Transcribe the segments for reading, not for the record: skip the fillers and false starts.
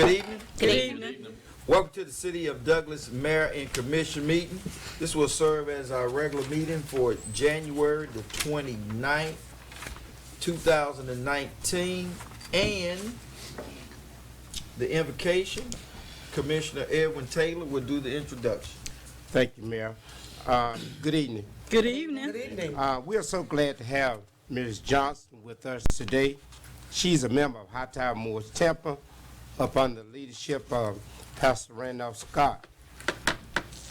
Good evening. Good evening. Welcome to the City of Douglas Mayor and Commission meeting. This will serve as our regular meeting for January the 29th, 2019. And the invocation, Commissioner Edwin Taylor will do the introduction. Thank you, Mayor. Good evening. Good evening. We are so glad to have Ms. Johnson with us today. She's a member of High Tower Moore's Temple up under the leadership of Pastor Randolph Scott.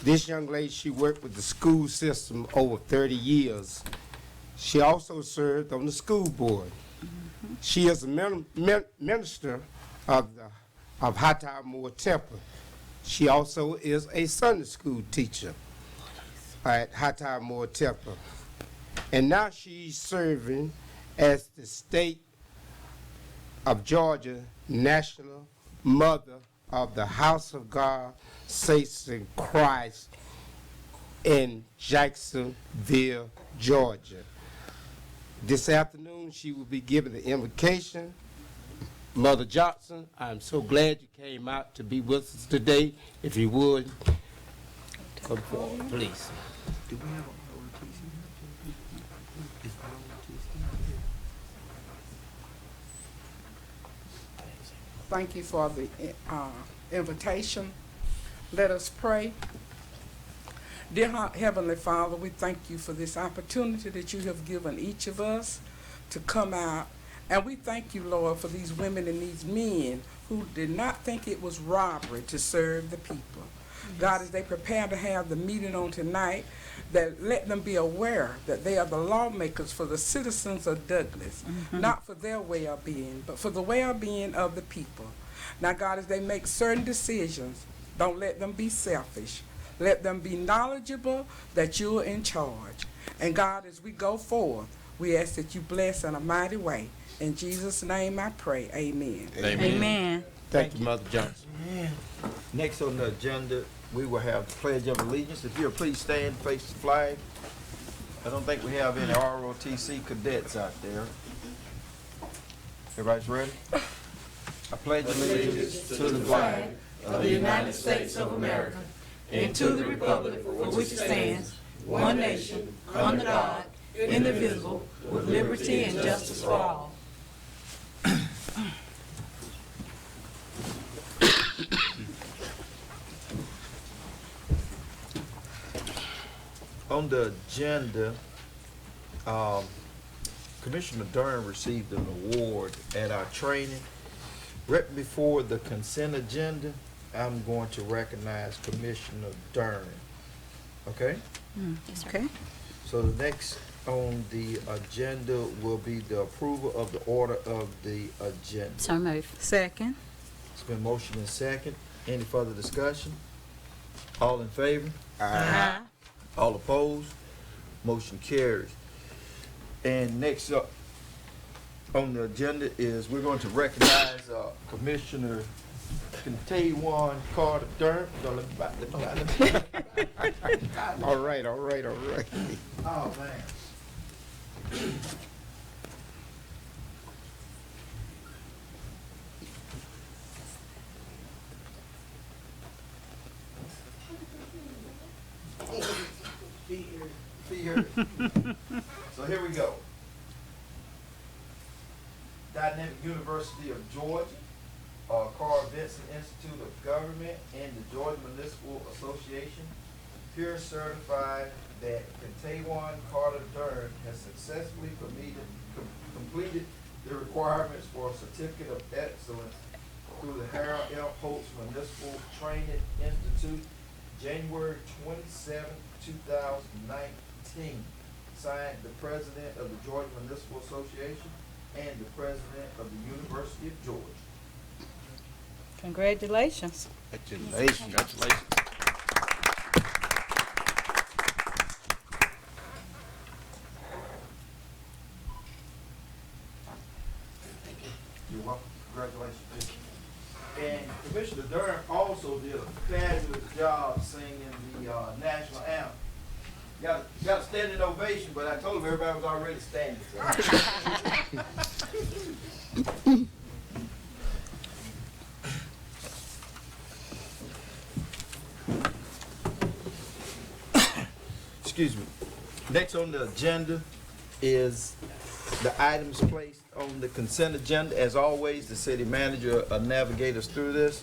This young lady, she worked with the school system over 30 years. She also served on the school board. She is a minister of High Tower Moore Temple. She also is a Sunday school teacher at High Tower Moore Temple. And now she's serving as the state of Georgia National Mother of the House of God Saints in Christ in Jacksonville, Georgia. This afternoon she will be given the invocation. Mother Johnson, I'm so glad you came out to be with us today. If you would, come forward, please. Do we have ROTC? Is ROTC here? Thank you for the invitation. Let us pray. Dear Heavenly Father, we thank you for this opportunity that you have given each of us to come out. And we thank you, Lord, for these women and these men who did not think it was robbery to serve the people. Yes. God, as they prepare to have the meeting on tonight, that let them be aware that they are the lawmakers for the citizens of Douglas, not for their well-being, but for the well-being of the people. Now, God, as they make certain decisions, don't let them be selfish. Let them be knowledgeable that you are in charge. And God, as we go forth, we ask that you bless in a mighty way. In Jesus' name I pray, amen. Amen. Thank you, Mother Johnson. Next on the agenda, we will have the Pledge of Allegiance. If you'll please stand, face the flag. I don't think we have any ROTC cadets out there. Everybody's ready? I pledge allegiance to the flag of the United States of America and to the republic for which it stands, one nation, under God, indivisible, with liberty and justice for all. On the agenda, Commissioner Durham received an award at our training. Right before the consent agenda, I'm going to recognize Commissioner Durham. Okay? Yes, okay. So the next on the agenda will be the approval of the order of the agenda. So move. Second. It's been motion and second. Any further discussion? All in favor? Aye. All opposed? Motion carries. And next up on the agenda is we're going to recognize Commissioner Kentawan Carter Durham. Don't let me All right. Oh, man. Be here. So here we go. Dynamic University of Georgia, Carl Vinson Institute of Government, and the Georgia Municipal Association peer certified that Kentawan Carter Durham has successfully completed the requirements for a certificate of excellence through the Harold L. Holtz Municipal Training Institute, January 27, 2019. Signed the President of the Georgia Municipal Association and the President of the University of Georgia. Congratulations. Congratulations. You're welcome. Congratulations. And Commissioner Durham also did a fabulous job singing the national anthem. Got a standing ovation, but I told him everybody was already standing. So. excuse me. Next on the agenda is the items placed on the consent agenda. As always, the city manager navigates us through this.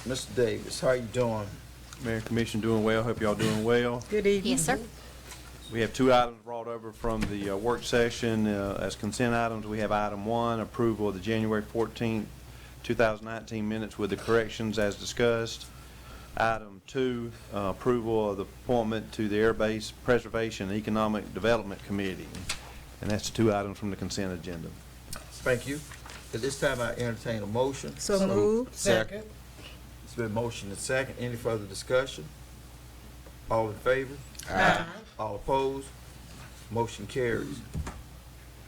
Mr. Davis, how you doing? Mayor and Commission doing well. Hope y'all doing well. Good evening. Yes, sir. We have two items brought over from the work session as consent items. We have item 1, approval of the January 14th, 2019 minutes with the corrections as discussed. Item 2, approval of the appointment to the Air Base Preservation and Economic Development Committee. And that's the two items from the consent agenda. Thank you. At this time, I entertain a motion. So moved. Second. It's been motioned and second. Any further discussion? All in favor? Aye. All opposed? Motion carries.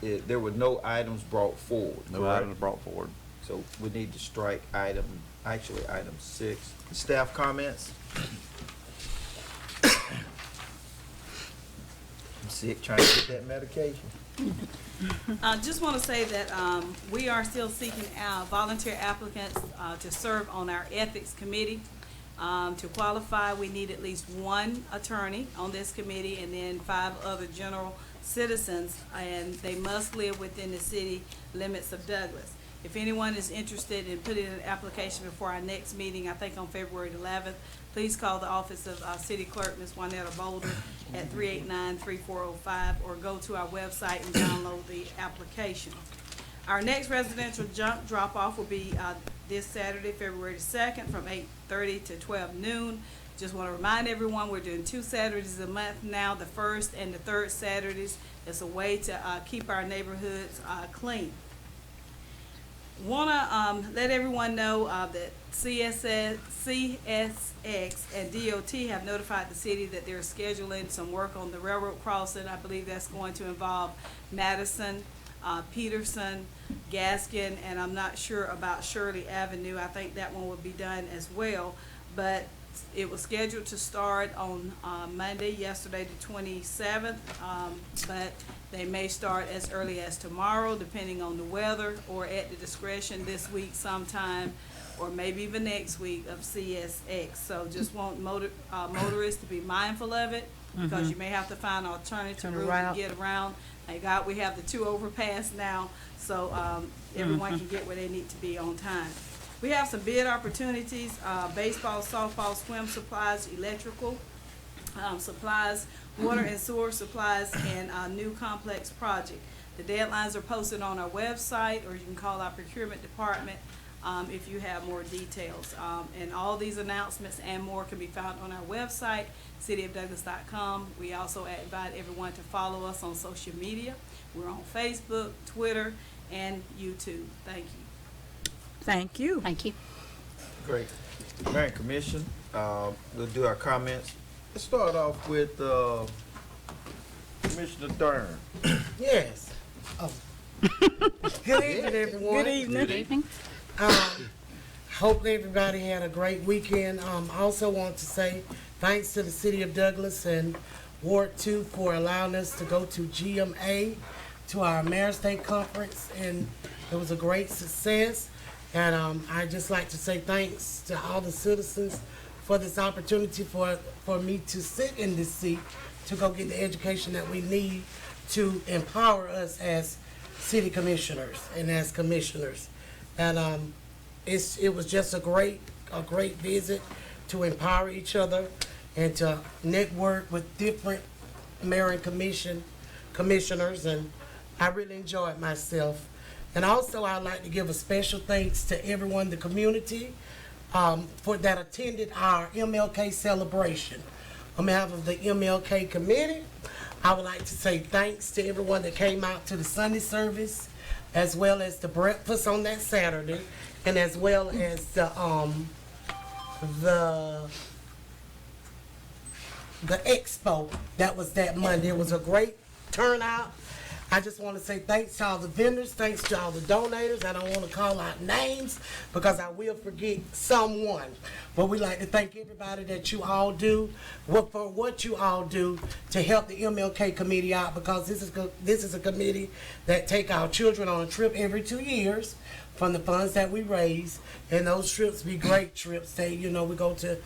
There were no items brought forward. No correct? items brought forward. So we need to strike item 6. Staff comments? I'm sick trying to get that medication. I just want to say that we are still seeking out volunteer applicants to serve on our ethics committee. To qualify, we need at least one attorney on this committee and then 5 other general citizens, and they must live within the city limits of Douglas. If anyone is interested in putting in an application before our next meeting, I think on February 11th, please call the office of City Clerk, Ms. Juanetta Boulder, at 389-3405, or go to our website and download the application. Our next residential junk drop-off will be this Saturday, February 2nd, from 8:30 to 12 noon. Just want to remind everyone, we're doing 2 Saturdays a month now, the first and the third Saturdays. It's a way to keep our neighborhoods clean. Want to let everyone know that CSX and DOT have notified the city that they're scheduling some work on the railroad crossing. I believe that's going to involve Madison, Peterson, Gaskin, and I'm not sure about Shirley Avenue. I think that one will be done as well. But it was scheduled to start on Monday, yesterday, the 27th, but they may start as early as tomorrow, depending on the weather, or at the discretion this week sometime, or maybe even next week of CSX. So just want motorists to be mindful of it, because you may have to find alternative routes to get around. Thank God we have the 2 overpass now, so everyone can get where they need to be on time. We have some bid opportunities, baseball, softball, swim supplies, electrical supplies, water and sewer supplies, and a new complex project. The deadlines are posted on our website, or you can call our procurement department if you have more details. And all these announcements and more can be found on our website, cityofdouglas.com. We also invite everyone to follow us on social media. We're on Facebook, Twitter, and YouTube. Thank you. Thank you. Thank you. Great. Mayor and Commission, we'll do our comments. Let's start off with Commissioner Thurn. Yes. Oh. Good evening, everyone. Good evening. Good evening. Hope everybody had a great weekend. Also want to say thanks to the City of Douglas and Ward 2 for allowing us to go to GMA, to our Mayor's Day Conference, and it was a great success. And I'd just like to say thanks to all the citizens for this opportunity for me to sit in this seat to go get the education that we need to empower us as city commissioners and as commissioners. And it was just a great visit to empower each other and to network with different mayor and commissioners, and I really enjoyed myself. And also, I'd like to give a special thanks to everyone in the community for that attended our MLK celebration. On behalf of the MLK committee, I would like to say thanks to everyone that came out to the Sunday service, as well as the breakfast on that Saturday, and as well as the expo that was that Monday. It was a great turnout. I just want to say thanks to all the vendors, thanks to all the donators. I don't want to call out names because I will forget someone. But we like to thank everybody that you all do, for what you all do to help the MLK committee out, because this is a committee that take our children on a trip every 2 years from the funds that we raise. And those trips be great trips. We go to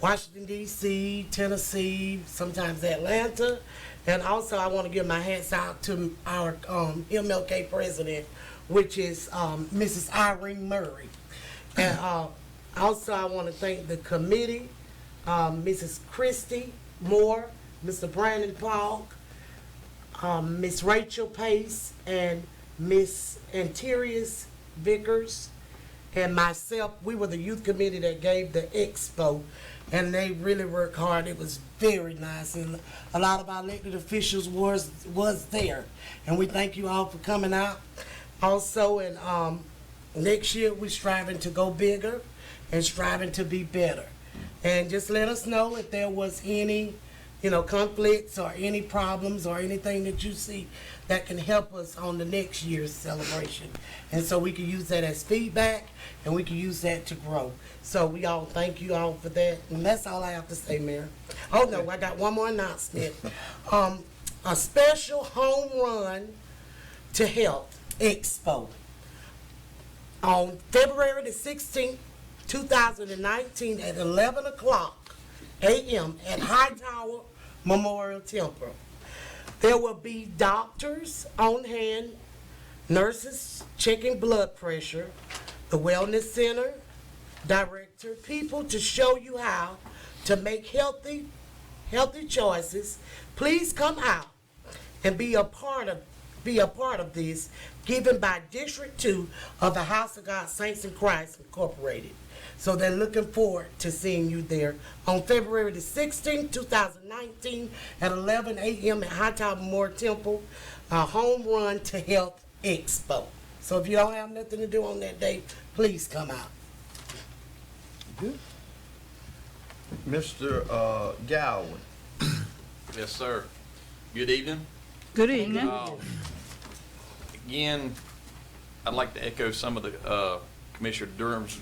Washington D.C., Tennessee, sometimes Atlanta. And also I want to give my hats out to our MLK president, which is Mrs. Irene Murray. And also I want to thank the committee, Mrs. Christy Moore, Mr. Brandon Falk, Miss Rachel Pace, and Miss Antirius Vickers, and myself. We were the youth committee that gave the expo, and they really worked hard. It was very nice, and a lot of our elected officials was there, and we thank you all for coming out. Also, and next year we're striving to go bigger and striving to be better. And just let us know if there was any, conflicts or any problems or anything that you see that can help us on the next year's celebration. And so we can use that as feedback, and we can use that to grow. So we all thank you all for that. And that's all I have to say, Mayor. Oh, no, I got one more announcement. A special home run to health expo on February the 16th, 2019 at 11 o'clock a.m. at Hightower Memorial Temple. There will be doctors on hand, nurses checking blood pressure, the Wellness Center director, people to show you how to make healthy choices. Please come out and be a part of this, given by District 2 of the House of God Saints in Christ Incorporated. So they're looking forward to seeing you there on February the 16th, 2019 at 11 a.m. at Hightower Memorial Temple, a home run to health expo. So if you don't have nothing to do on that day, please come out. Good. Mr. Gowan. Yes, sir. Good evening. Good evening. Again, I'd like to echo some of the Commissioner Durham's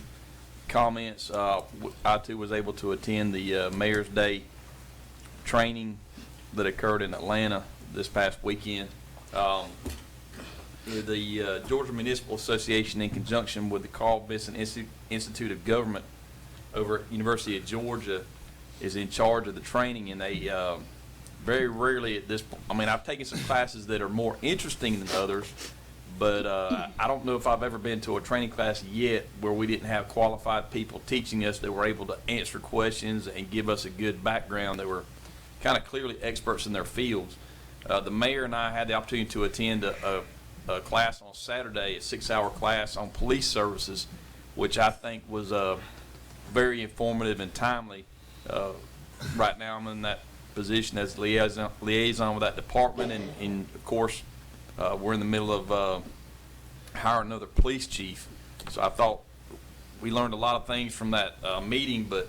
comments. I too was able to attend the Mayor's Day training that occurred in Atlanta this past weekend. The Georgia Municipal Association, in conjunction with the Carl Vinson Institute of Government over at University of Georgia, is in charge of the training, and they very rarely at this point, I've taken some classes that are more interesting than others, but I don't know if I've ever been to a training class yet where we didn't have qualified people teaching us that were able to answer questions and give us a good background, that were kind of clearly experts in their fields. The mayor and I had the opportunity to attend a class on Saturday, a 6-hour class on police services, which I think was very informative and timely. Right now I'm in that position as liaison with that department, and of course we're in the middle of hiring another police chief. So I thought we learned a lot of things from that meeting, but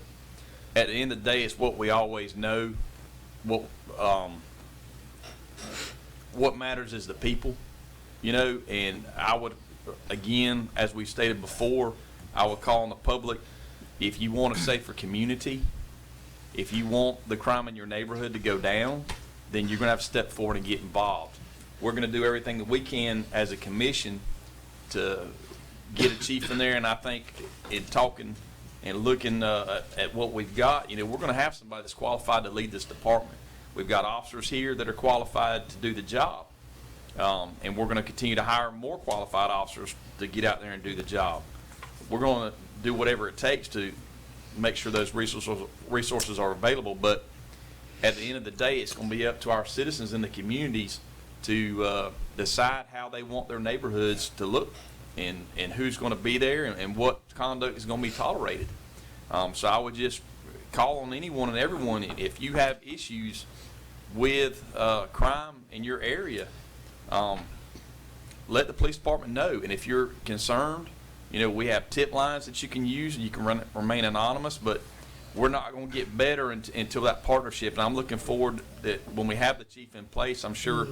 at the end of the day, it's what we always know. What matters is the people, and I would, again, as we stated before, I would call on the public, if you want a safer community, if you want the crime in your neighborhood to go down, then you're going to have to step forward and get involved. We're going to do everything that we can as a commission to get a chief in there, and I think in talking and looking at what we've got, we're going to have somebody that's qualified to lead this department. We've got officers here that are qualified to do the job, and we're going to continue to hire more qualified officers to get out there and do the job. We're going to do whatever it takes to make sure those resources are available, but at the end of the day, it's going to be up to our citizens in the communities to decide how they want their neighborhoods to look, and who's going to be there, and what conduct is going to be tolerated. So I would just call on anyone and everyone, if you have issues with crime in your area, let the police department know. And if you're concerned, we have tip lines that you can use, and you can remain anonymous, but we're not going to get better until that partnership. And I'm looking forward that when we have the chief in place, I'm sure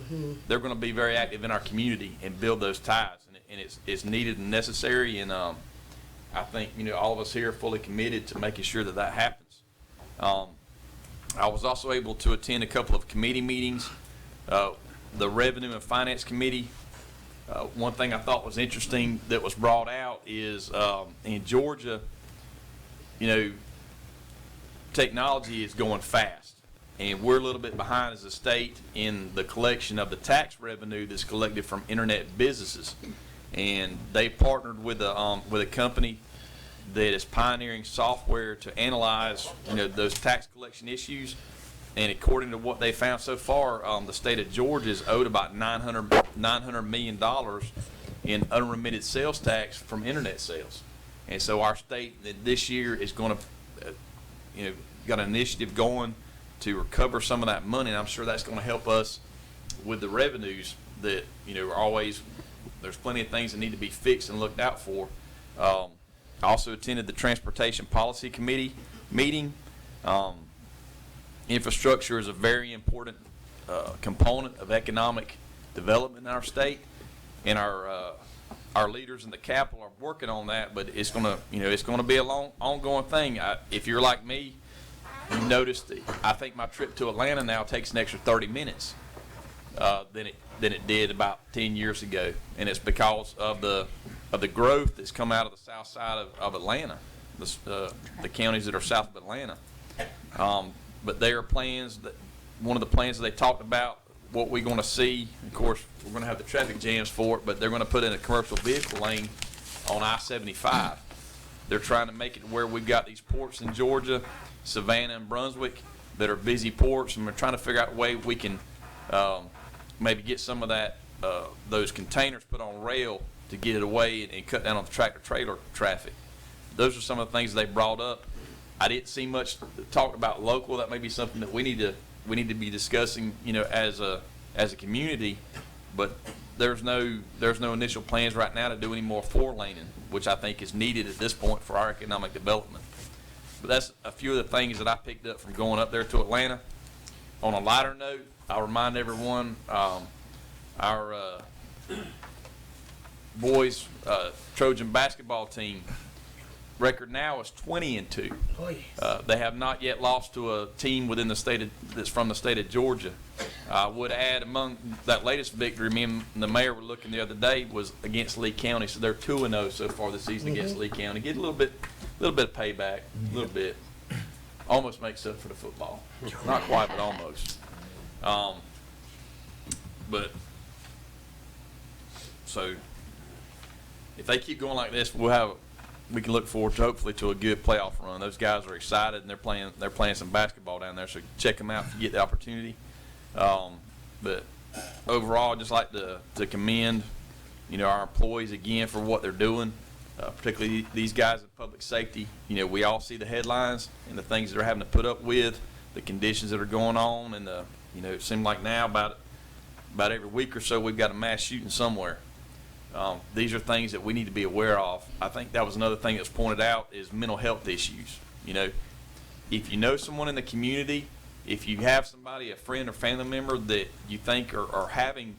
they're going to be very active in our community and build those ties. And it's needed and necessary. And I think, all of us here are fully committed to making sure that that happens. I was also able to attend a couple of committee meetings. The Revenue and Finance Committee, one thing I thought was interesting that was brought out is in Georgia, technology is going fast, and we're a little bit behind as a state in the collection of the tax revenue that's collected from internet businesses. And they partnered with a company that is pioneering software to analyze, those tax collection issues. And according to what they found so far, the state of Georgia is owed about $900 million in unremitted sales tax from internet sales. And so our state this year is going to, got an initiative going to recover some of that money, and I'm sure that's going to help us with the revenues that, are always, there's plenty of things that need to be fixed and looked out for. I also attended the Transportation Policy Committee meeting. Infrastructure is a very important component of economic development in our state, and our leaders in the Capitol are working on that. But it's gonna, it's gonna be a long, ongoing thing. If you're like me, you noticed that I think my trip to Atlanta now takes an extra 30 minutes than it did about 10 years ago, and it's because of the growth that's come out of the south side of Atlanta, the counties that are south of Atlanta. But there are plans that, one of the plans that they talked about, what we're going to see, of course, we're going to have the traffic jams for it, but they're going to put in a commercial vehicle lane on I-75. They're trying to make it where we've got these ports in Georgia, Savannah and Brunswick, that are busy ports, and we're trying to figure out a way we can maybe get some of that, those containers put on rail to get it away and cut down on the tractor-trailer traffic. Those are some of the things they brought up. I didn't see much talked about local. That may be something that we need to be discussing, as a community. But there's no initial plans right now to do any more 4-laning, which I think is needed at this point for our economic development. But that's a few of the things that I picked up from going up there to Atlanta. On a lighter note, I'll remind everyone, our boys Trojan basketball team record now is 20-2. Oh, yes. They have not yet lost to a team within the state that's from the state of Georgia. I would add, among that latest victory, me and the mayor were looking the other day, was against Lee County. So they're 2-0 so far this season against Lee County. Get a little bit of payback, a little bit. Almost makes up for the football. Not quite, but almost. But so if they keep going like this, we can look forward to hopefully to a good playoff run. Those guys are excited, and they're playing some basketball down there. So check them out if you get the opportunity. But overall, I'd just like to commend, our employees again for what they're doing, particularly these guys in public safety. We all see the headlines and the things that they're having to put up with, the conditions that are going on, and it seems like now about every week or so we've got a mass shooting somewhere. These are things that we need to be aware of. I think that was another thing that's pointed out is mental health issues. If you know someone in the community, if you have somebody, a friend or family member that you think are having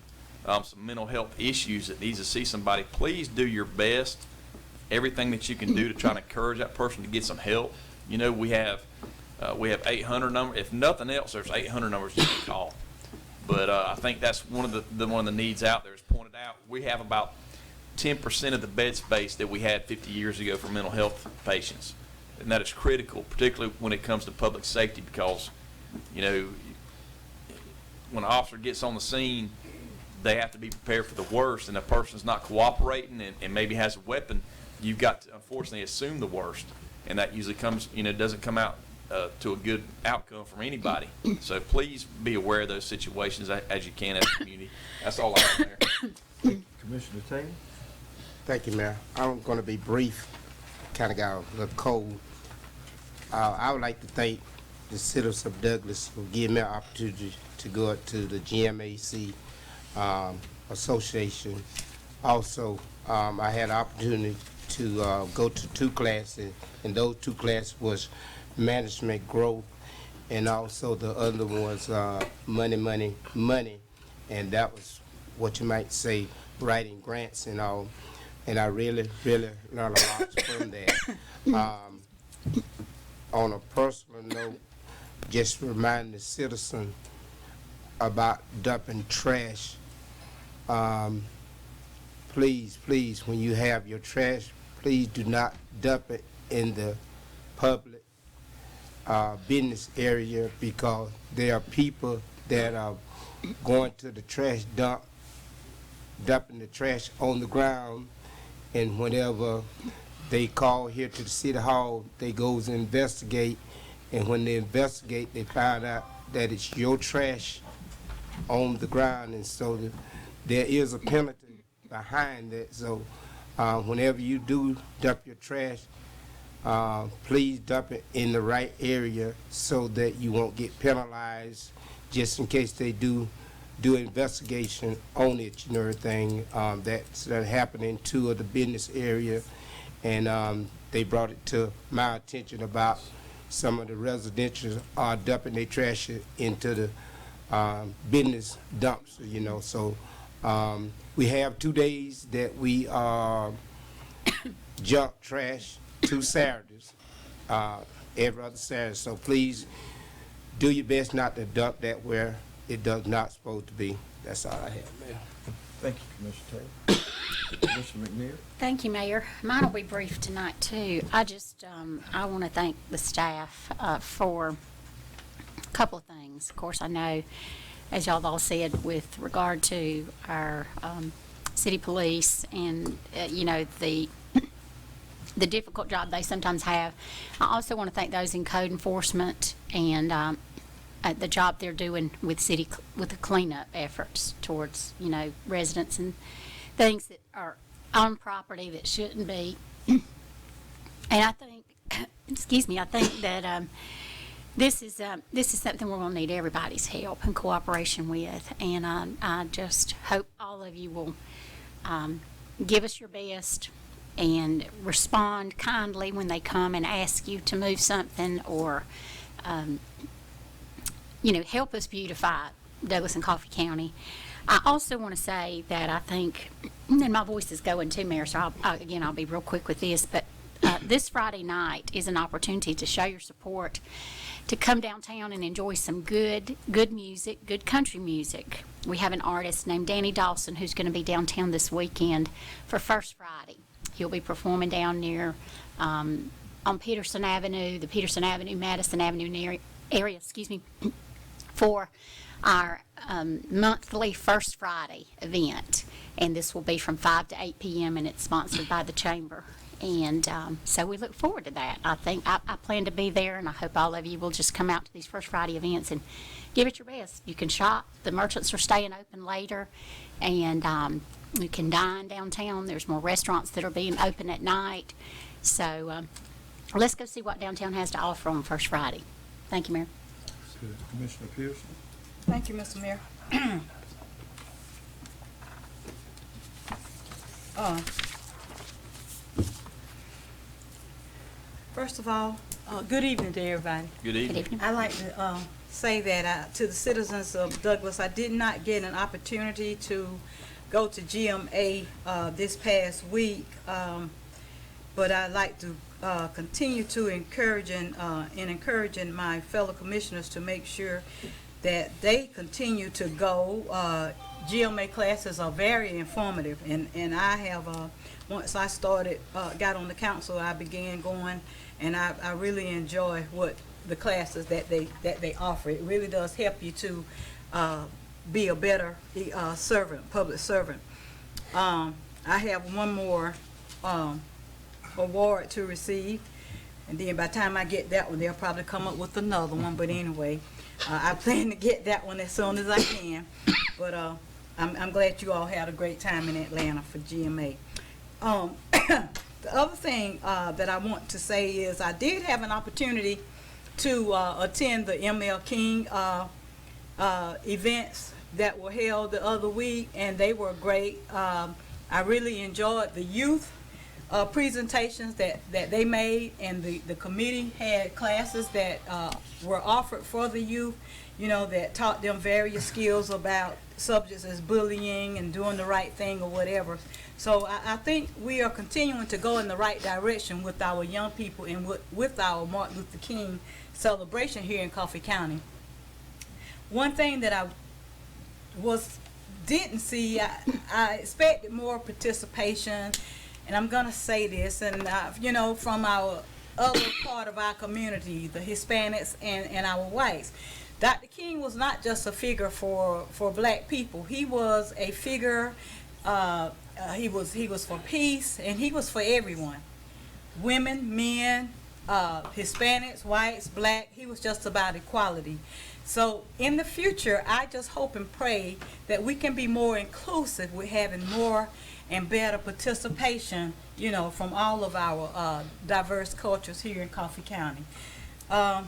some mental health issues that needs to see somebody, please do your best, everything that you can do to try to encourage that person to get some help. We have 800 numbers. If nothing else, there's 800 numbers you can call. But I think that's one of the needs out there is pointed out. We have about 10% of the bed space that we had 50 years ago for mental health patients. And that is critical, particularly when it comes to public safety, because, when an officer gets on the scene, they have to be prepared for the worst, and a person's not cooperating and maybe has a weapon, you've got to unfortunately assume the worst. And that usually comes, doesn't come out to a good outcome from anybody. So please be aware of those situations as you can as a community. That's all I have there. Commissioner Taylor? Thank you, Mayor. I'm going to be brief. Kind of got a little cold. I would like to thank the citizens of Douglas for giving me an opportunity to go up to the GMAC Association. Also, I had an opportunity to go to 2 classes, and those 2 classes was management growth, and also the other was money, and that was what you might say writing grants and all. And I really learned a lot from that. On a personal note, just remind the citizen about dumping trash. Please, when you have your trash, please do not dump it in the public business area because there are people that are going to the trash dump, dumping the trash on the ground, and whenever they call here to the city hall, they goes and investigate, and when they investigate, they find out that it's your trash on the ground, and so there is a penalty behind that. So whenever you do dump your trash, please dump it in the right area so that you won't get penalized, just in case they do investigation on it, you know, everything. That happened in 2 of the business area, and they brought it to my attention about some of the residential are dumping their trash into the business dumps, you know. So we have 2 days that we jump trash, 2 Saturdays, every other Saturday. So please do your best not to dump that where it does not supposed to be. That's all I have, Mayor. Thank you, Commissioner Taylor. Commissioner McNair. Thank you, Mayor. Mine will be brief tonight, too. I want to thank the staff for a couple of things. Of course, I know, as y'all all said, with regard to our city police and, you know, the difficult job they sometimes have. I also want to thank those in code enforcement and the job they're doing with the cleanup efforts towards, you know, residents and things that are on property that shouldn't be. And I think, excuse me, I think that this is something we're going to need everybody's help and cooperation with. And I just hope all of you will give us your best and respond kindly when they come and ask you to move something, or you know, help us beautify Douglas and Coffee County. I also want to say that I think, and my voice is going too, Mayor, so I'll be real quick with this, but this Friday night is an opportunity to show your support, to come downtown and enjoy some good music, good country music. We have an artist named Danny Dawson who's going to be downtown this weekend for First Friday. He'll be performing down near on Peterson Avenue, the Peterson Avenue, Madison Avenue area, for our monthly First Friday event. And this will be from 5 to 8 p.m. and it's sponsored by the Chamber. And so we look forward to that. I think I plan to be there, and I hope all of you will just come out to these First Friday events and give it your best. You can shop. The merchants are staying open later, and you can dine downtown. There's more restaurants that are being open at night. So let's go see what downtown has to offer on First Friday. Thank you, Mayor. Commissioner Pearson. Thank you, Mr. Mayor. First of all, good evening to everybody. Good evening. I'd like to say that to the citizens of Douglas, I did not get an opportunity to go to GMA this past week, but I'd like to continue to encouraging my fellow commissioners to make sure that they continue to go. GMA classes are very informative, and I have once I started got on the council, I began going, and I really enjoy what the classes that they offer. It really does help you to be a better public servant. I have one more award to receive, and then by the time I get that one, they'll probably come up with another one. But anyway, I plan to get that one as soon as I can. But I'm glad you all had a great time in Atlanta for GMA. The other thing that I want to say is I did have an opportunity to attend the M.L. King events that were held the other week, and they were great. I really enjoyed the youth presentations that they made, and the committee had classes that were offered for the youth, you know, that taught them various skills about subjects as bullying and doing the right thing or whatever. So I think we are continuing to go in the right direction with our young people and with our Martin Luther King celebration here in Coffee County. One thing that I didn't see, I expected more participation, and I'm gonna say this, and you know, from our other part of our community, the Hispanics and our whites. Dr. King was not just a figure for black people. He was a figure, he was for peace, and he was for everyone. Women, men, Hispanics, whites, black, he was just about equality. So in the future, I just hope and pray that we can be more inclusive with having more and better participation, you know, from all of our diverse cultures here in Coffee County. And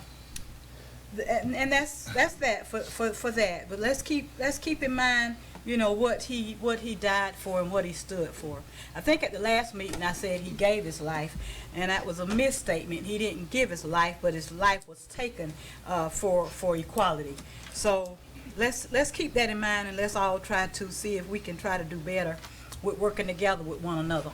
that's that for that. But let's keep in mind, you know, what he died for and what he stood for. I think at the last meeting I said he gave his life, and that was a misstatement. He didn't give his life, but his life was taken for equality. So let's keep that in mind, and let's all try to see if we can try to do better with working together with one another.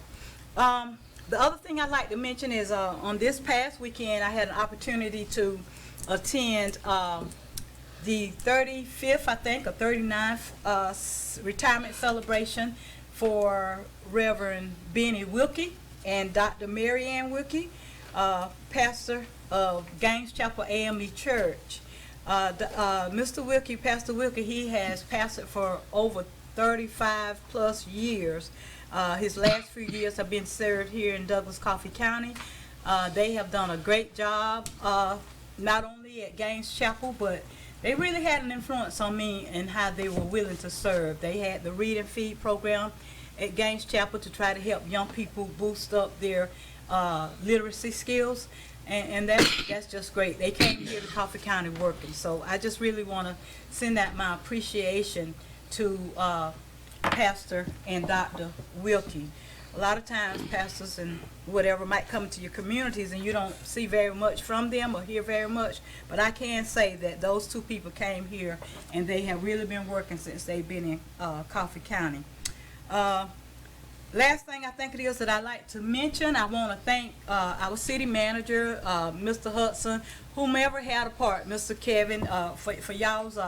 The other thing I'd like to mention is on this past weekend I had an opportunity to attend the 35th, I think, or 39th retirement celebration for Reverend Benny Wilkie and Dr. Mary Ann Wilkie, pastor of Gaines Chapel AME Church. Mr. Wilkie, Pastor Wilkie, he has pastored for over 35 plus years. His last few years have been served here in Douglas Coffee County. They have done a great job, not only at Gaines Chapel, but they really had an influence on me and how they were willing to serve. They had the Read and Feed program at Gaines Chapel to try to help young people boost up their literacy skills, and that's just great. They came here to Coffee County working, so I just really want to send out my appreciation to Pastor and Dr. Wilkie. A lot of times pastors and whatever might come to your communities and you don't see very much from them or hear very much, but I can say that those two people came here and they have really been working since they've been in Coffee County. Last thing I think it is that I'd like to mention, I want to thank our city manager, Mr. Hudson, whomever had a part, Mr. Kevin, for y'all's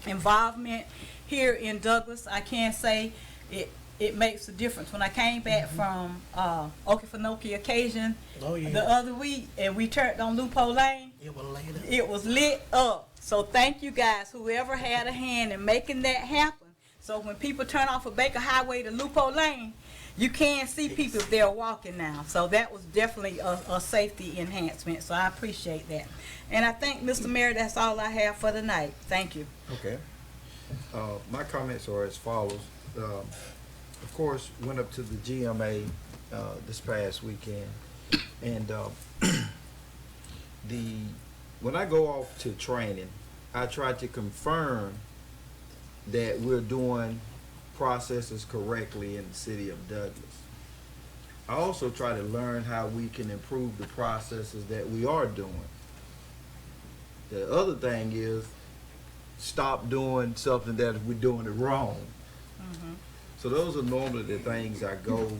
involvement here in Douglas. I can say it makes a difference. When I came back from Okefenokee occasion the other week and we turned on Lupo Lane, it was lit up. So thank you guys, whoever had a hand in making that happen. So when people turn off of Baker Highway to Lupo Lane, you can see people if they're walking now. So that was definitely a safety enhancement. So I appreciate that. And I think, Mr. Mayor, that's all I have for tonight. Thank you. Okay. My comments are as follows. Of course, went up to the GMA this past weekend, and when I go off to training, I try to confirm that we're doing processes correctly in the city of Douglas. I also try to learn how we can improve the processes that we are doing. The other thing is stop doing something that we're doing it wrong. So those are normally the things I go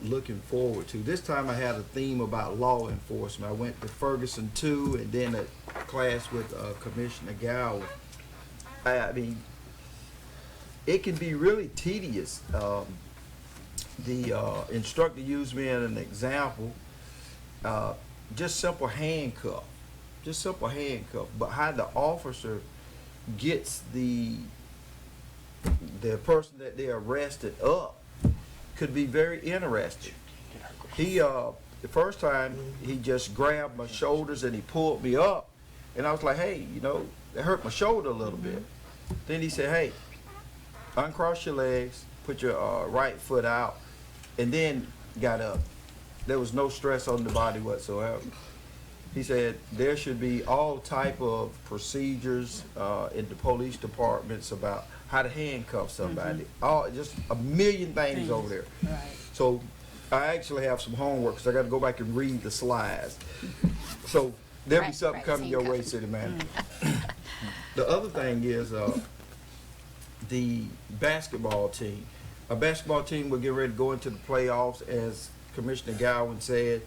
looking forward to. This time I had a theme about law enforcement. I went to Ferguson 2 and then a class with Commissioner Gower. I mean, it can be really tedious. The instructor used me as an example, just simple handcuff. But how the officer gets the person that they arrested up could be very interesting. He the first time he just grabbed my shoulders and he pulled me up, and I was like, hey, you know, it hurt my shoulder a little bit. Then he said, hey, uncross your legs, put your right foot out, and then got up. There was no stress on the body whatsoever. He said there should be all type of procedures in the police departments about how to handcuff somebody. Just a million things over there. Right. So I actually have some homework because I got to go back and read the slides. So there'll be something coming your way, city manager. The other thing is the basketball team. Our basketball team will get ready to go into the playoffs, as Commissioner Gowan said.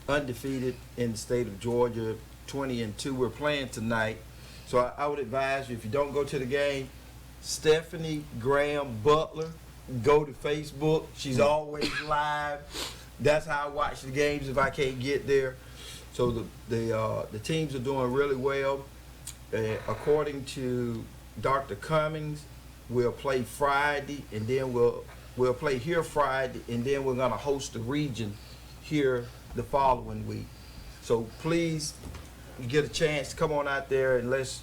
Undefeated in the state of Georgia, 20-2. We're playing tonight. So I would advise you, if you don't go to the game, Stephanie Graham Butler, go to Facebook. She's always live. That's how I watch the games if I can't get there. So the teams are doing really well. According to Dr. Cummings, we'll play Friday, and then we'll play here Friday, and then we're gonna host the region here the following week. So please, you get a chance to come on out there and let's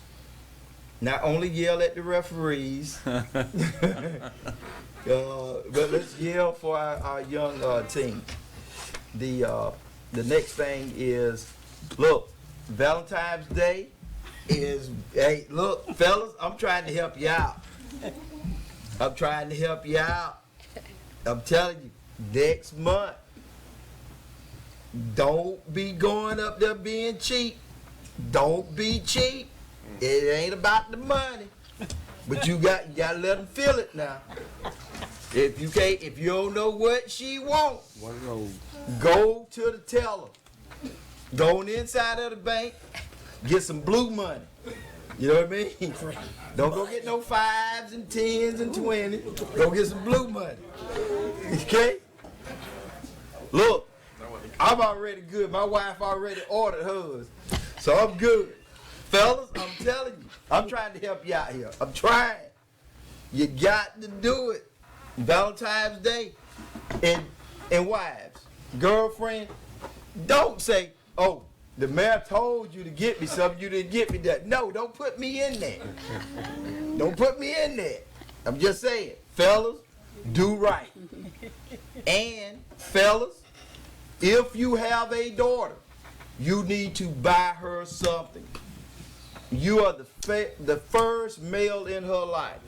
not only yell at the referees, but let's yell for our young team. The next thing is, look, Valentine's Day is, hey, look, fellas, I'm trying to help you out. I'm trying to help you out. I'm telling you, next month, don't be going up there being cheap. Don't be cheap. It ain't about the money, but you gotta let them feel it now. If you don't know what she wants, go to the teller. Go on the inside of the bank, get some blue money. You know what I mean? Don't go get no 5s and 10s and 20s. Go get some blue money. Okay? Look, I'm already good. My wife already ordered hers, so I'm good. Fellas, I'm telling you, I'm trying to help you out here. I'm trying. You got to do it. Valentine's Day. And wives, girlfriend, don't say, oh, the mayor told you to get me something, you didn't get me that. No, don't put me in there. Don't put me in there. I'm just saying, fellas, do right. And fellas, if you have a daughter, you need to buy her something. You are the first male in her life,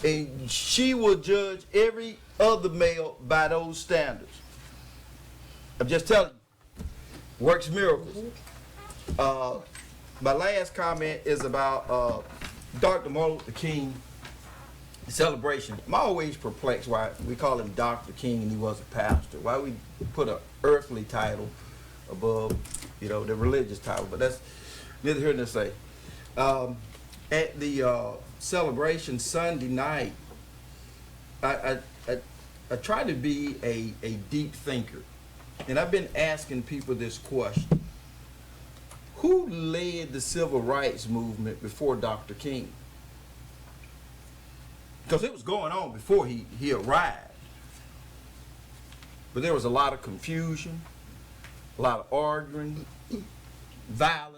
and she will judge every other male by those standards. I'm just telling you, works miracles. My last comment is about Dr. Martin Luther King celebration. I'm always perplexed why we call him Dr. King and he was a pastor. Why we put an earthly title above, the religious title, but that's neither here nor there. At the celebration Sunday night, I try to be a deep thinker, and I've been asking people this question: who led the civil rights movement before Dr. King? Because it was going on before he arrived, but there was a lot of confusion, a lot of arguing, violence.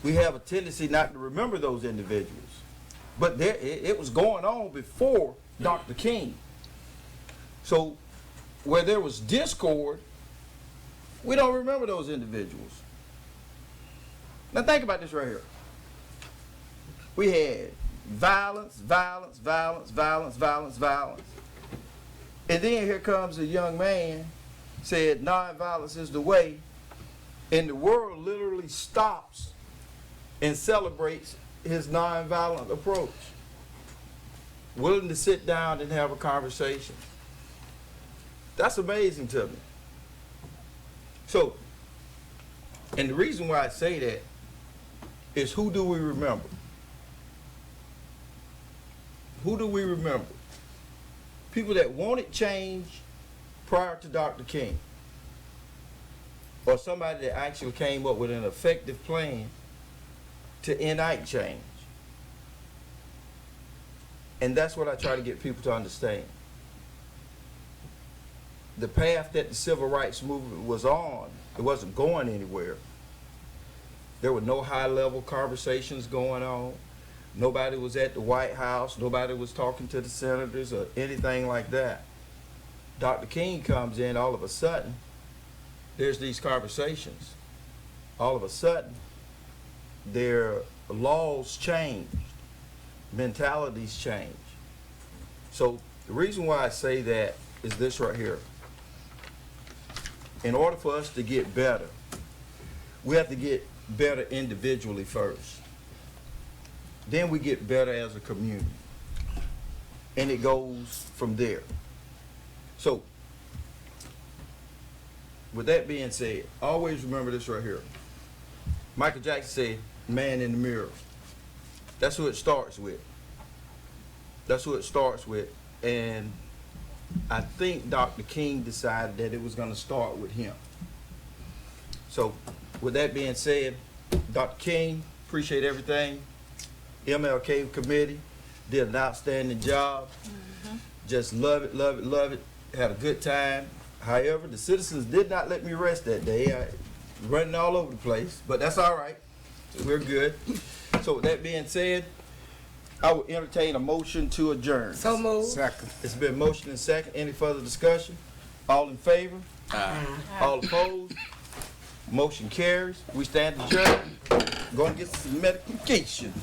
We have a tendency not to remember those individuals, but it was going on before Dr. King. So where there was discord, we don't remember those individuals. Now think about this right here. We had violence, violence, violence, violence, violence, violence. And then here comes a young man, said nonviolence is the way, and the world literally stops and celebrates his nonviolent approach. Willing to sit down and have a conversation. That's amazing to me. So, and the reason why I say that is, who do we remember? Who do we remember? People that wanted change prior to Dr. King, or somebody that actually came up with an effective plan to enact change. And that's what I try to get people to understand. The path that the civil rights movement was on, it wasn't going anywhere. There were no high-level conversations going on. Nobody was at the White House. Nobody was talking to the senators or anything like that. Dr. King comes in, all of a sudden, there's these conversations. All of a sudden, their laws change, mentalities change. So the reason why I say that is this right here. In order for us to get better, we have to get better individually first. Then we get better as a community. And it goes from there. So, with that being said, always remember this right here. Michael Jackson said, man in the mirror. That's who it starts with. That's who it starts with. And I think Dr. King decided that it was gonna start with him. So, with that being said, Dr. King, appreciate everything. MLK committee did an outstanding job. Just love it, love it, love it. Had a good time. However, the citizens did not let me rest that day. I running all over the place, but that's all right. We're good. So with that being said, I will entertain a motion to adjourn. So moved. Second. It's been motion and second. Any further discussion? All in favor? All opposed? Motion carries. We stand adjourned. Going to get some medication.